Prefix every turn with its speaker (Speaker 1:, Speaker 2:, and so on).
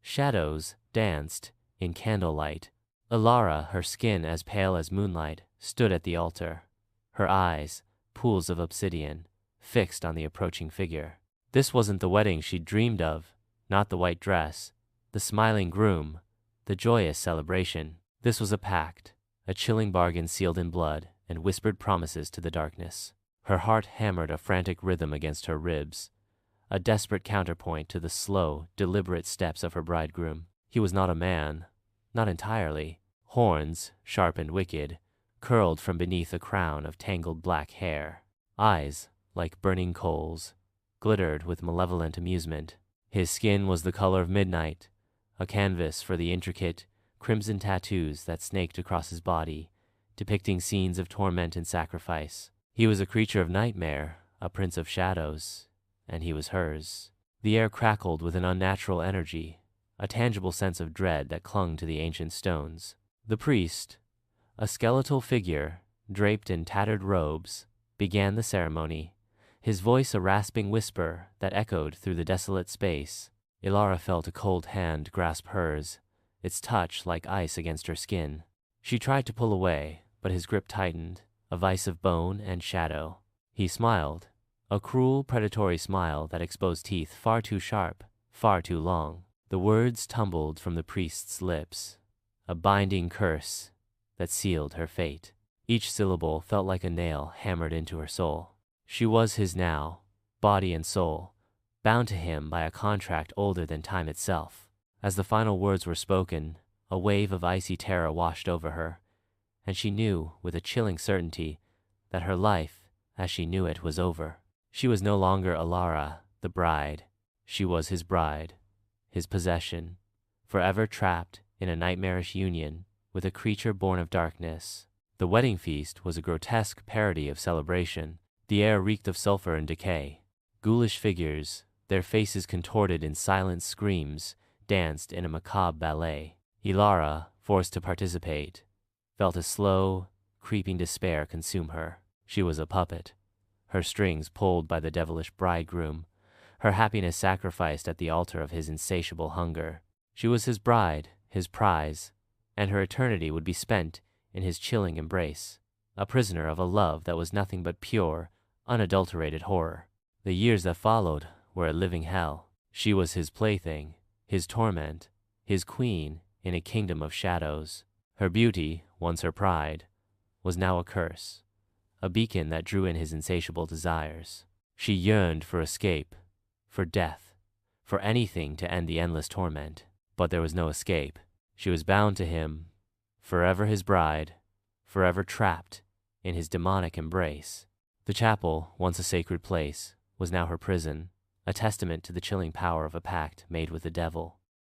Speaker 1: Shadows danced in candlelight. Ilara, her skin as pale as moonlight, stood at the altar, her eyes, pools of obsidian, fixed on the approaching figure. This wasn't the wedding she'd dreamed of, not the white dress, the smiling groom, the joyous celebration. This was a pact, a chilling bargain sealed in blood and whispered promises to the darkness. Her heart hammered a frantic rhythm against her ribs, a desperate counterpoint to the slow, deliberate steps of her bridegroom. He was not a man, not entirely. Horns, sharp and wicked, curled from beneath a crown of tangled black hair. Eyes, like burning coals, glittered with malevolent amusement. His skin was the color of midnight, a canvas for the intricate, crimson tattoos that snaked across his body, depicting scenes of torment and sacrifice. He was a creature of nightmare, a prince of shadows, and he was hers. The air crackled with an unnatural energy, a tangible sense of dread that clung to the ancient stones. The priest, a skeletal figure draped in tattered robes, began the ceremony, his voice a rasping whisper that echoed through the desolate space. Ilara felt a cold hand grasp hers, its touch like ice against her skin. She tried to pull away, but his grip tightened, a vice of bone and shadow. He smiled, a cruel, predatory smile that exposed teeth far too sharp, far too long. The words tumbled from the priest's lips, a binding curse that sealed her fate. Each syllable felt like a nail hammered into her soul. She was his now, body and soul, bound to him by a contract older than time itself. As the final words were spoken, a wave of icy terror washed over her, and she knew with a chilling certainty that her life, as she knew it, was over. She was no longer Ilara, the bride. She was his bride, his possession, forever trapped in a nightmarish union with a creature born of darkness. The wedding feast was a grotesque parody of celebration. The air reeked of sulfur and decay. Ghoulish figures, their faces contorted in silent screams, danced in a macabre ballet. Ilara, forced to participate, felt a slow, creeping despair consume her. She was a puppet, her strings pulled by the devilish bridegroom, her happiness sacrificed at the altar of his insatiable hunger. She was his bride, his prize, and her eternity would be spent in his chilling embrace, a prisoner of a love that was nothing but pure, unadulterated horror. The years that followed were a living hell. She was his plaything, his torment, his queen in a kingdom of shadows. Her beauty, once her pride, was now a curse, a beacon that drew in his insatiable desires. She yearned for escape, for death, for anything to end the endless torment. But there was no escape. She was bound to him, forever his bride, forever trapped in his demonic embrace. The chapel, once a sacred place, was now her prison, a testament to the chilling power of a pact made with the devil.